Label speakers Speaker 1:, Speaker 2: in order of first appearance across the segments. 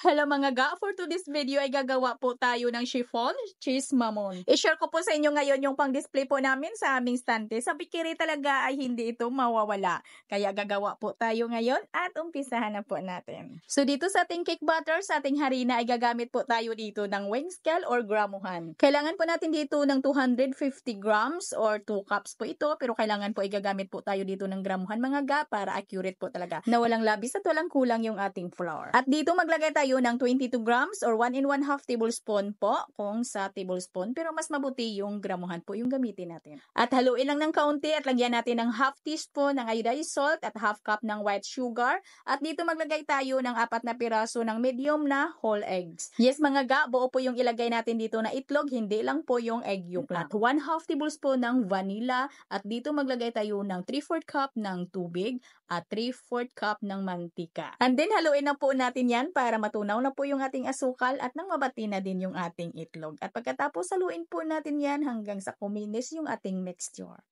Speaker 1: Hello mga ga, for today's video ay gagawa po tayo ng chiffon cheese mamon. I-share ko po sa inyo ngayon yung pang-display po namin sa aming stante. Sa bikiri talaga ay hindi ito mawawala. Kaya gagawa po tayo ngayon at umpisahan na po natin. So dito sa ating cake batter, sa ating harina ay gagamit po tayo dito ng weighing scale or gramuhan. Kailangan po natin dito ng 250 grams or 2 cups po ito. Pero kailangan po ay gagamit po tayo dito ng gramuhan mga ga para accurate po talaga. Na walang labis at walang kulang yung ating flour. At dito maglagay tayo ng 22 grams or 1 1/2 tablespoon po kung sa tablespoon, pero mas mabuti yung gramuhan po yung gamitin natin. At haluin lang ng kaunti at lagyan natin ng half teaspoon ng iodized salt at half cup ng white sugar. At dito maglagay tayo ng 4 na piraso ng medium na whole eggs. Yes mga ga, buo po yung ilagay natin dito na itlog, hindi lang po yung egg yolk lang. At 1/2 tablespoon ng vanilla at dito maglagay tayo ng 3/4 cup ng tubig at 3/4 cup ng mantika. And then haluin na po natin yan para matunaw na po yung ating asukal at nang mabati na din yung ating itlog. At pagkatapos haluin po natin yan hanggang sa kuminis yung ating mixture.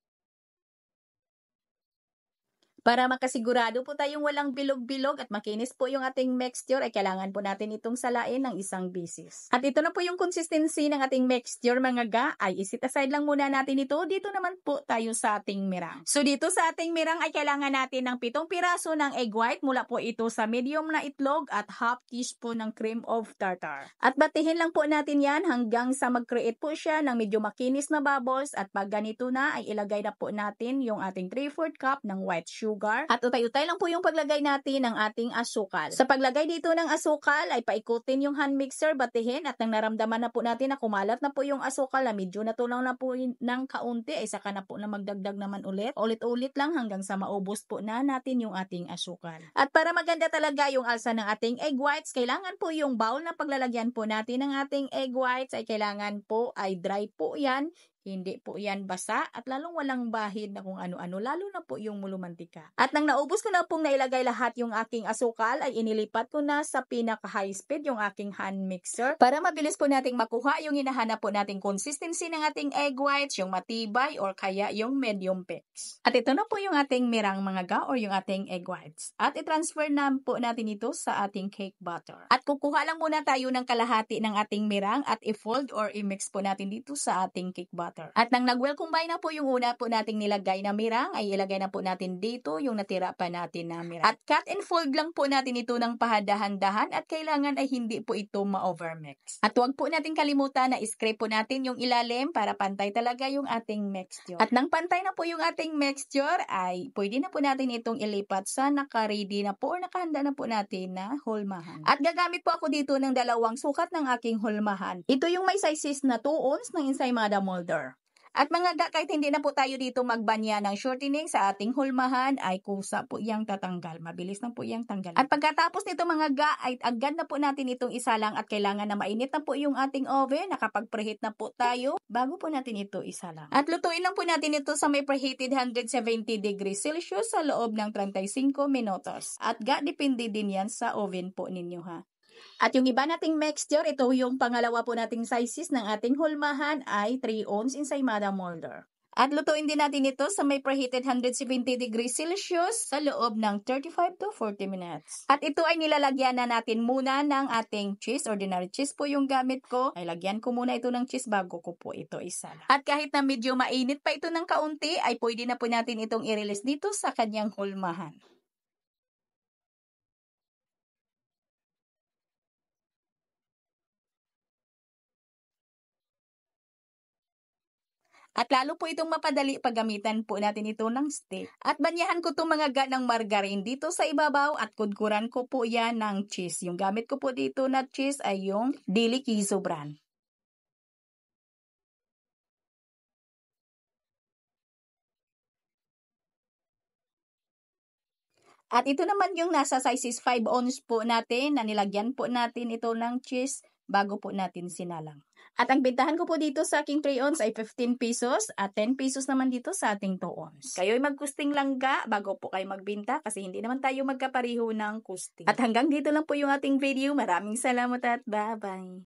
Speaker 1: Para makasigurado po tayong walang bilog-bilog at makinis po yung ating mixture ay kailangan po natin itong salain ng isang bisis. At ito na po yung consistency ng ating mixture mga ga, ay isit aside lang muna natin ito. Dito naman po tayo sa ating mirang. So dito sa ating mirang ay kailangan natin ng 7 piraso ng egg white mula po ito sa medium na itlog at half teaspoon ng cream of tartar. At batihin lang po natin yan hanggang sa mag-create po siya ng medyo makinis na bubbles at pag ganito na ay ilagay na po natin yung ating 3/4 cup ng white sugar. At utay-utay lang po yung paglagay natin ng ating asukal. Sa paglagay dito ng asukal ay paikutin yung hand mixer, batihin at nang naramdaman na po natin na kumalat na po yung asukal na medyo natunaw na po ng kaunti ay saka na po na magdagdag naman ulit. Ulit-ulit lang hanggang sa maubos po na natin yung ating asukal. At para maganda talaga yung alsa ng ating egg whites, kailangan po yung bowl na paglalagyan po natin ng ating egg whites ay kailangan po ay dry po yan. Hindi po yan basa at lalong walang bahid na kung ano-ano, lalo na po yung mulumantika. At nang naubos ko na pong nailagay lahat yung aking asukal, ay inilipat ko na sa pinaka-high speed yung aking hand mixer para mabilis po nating makuha yung hinahanap po nating consistency ng ating egg whites, yung matibay or kaya yung medium peaks. At ito na po yung ating mirang mga ga or yung ating egg whites. At i-transfer na po natin ito sa ating cake batter. At kukuha lang muna tayo ng kalahati ng ating mirang at i-fold or i-mix po natin dito sa ating cake batter. At nang nag-well combine na po yung una po nating nilagay na mirang, ay ilagay na po natin dito yung natira pa natin na mirang. At cut and fold lang po natin ito ng pahadahan-dahan at kailangan ay hindi po ito ma-overmix. At huwag po natin kalimutan na scrape po natin yung ilalim para pantay talaga yung ating mixture. At nang pantay na po yung ating mixture, ay pwede na po natin itong ilipat sa naka-ready na po or nakahanda na po natin na hulmahan. At gagamit po ako dito ng dalawang sukat ng aking hulmahan. Ito yung may sizes na 2 ounce ng Ensaymada molder. At mga ga, kahit hindi na po tayo dito magbanya ng shortening sa ating hulmahan, ay kusa po iyang tatanggal. Mabilis na po iyang tanggal. At pagkatapos nito mga ga, ay agad na po natin itong isalang at kailangan na mainit na po yung ating oven. Nakapag-preheat na po tayo bago po natin ito isalang. At lutuin lang po natin ito sa may preheated 170 degrees Celsius sa loob ng 35 minutos. At ga, depende din yan sa oven po ninyo ha. At yung iba nating mixture, ito yung pangalawa po nating sizes ng ating hulmahan ay 3 ounce Ensaymada molder. At lutuin din natin ito sa may preheated 170 degrees Celsius sa loob ng 35 to 40 minutes. At ito ay nilalagyan na natin muna ng ating cheese. Ordinary cheese po yung gamit ko. Ay lagyan ko muna ito ng cheese bago ko po ito isala. At kahit na medyo mainit pa ito ng kaunti, ay pwede na po natin itong i-release dito sa kanyang hulmahan. At lalo po itong mapadali paggamitan po natin ito ng stick. At banyahan ko itong mga ganang margarine dito sa ibabaw at kudkuran ko po yan ng cheese. Yung gamit ko po dito na cheese ay yung Deli Queso brand. At ito naman yung nasa sizes 5 ounce po natin na nilagyan po natin ito ng cheese bago po natin sinalang. At ang bintahan ko po dito sa aking 3 ounce ay 15 pesos at 10 pesos naman dito sa ating 2 ounce. Kayo'y magkusting lang ga bago po kayo magbinta kasi hindi naman tayo magkapariho ng kusting. At hanggang dito lang po yung ating video. Maraming salamat at bye-bye!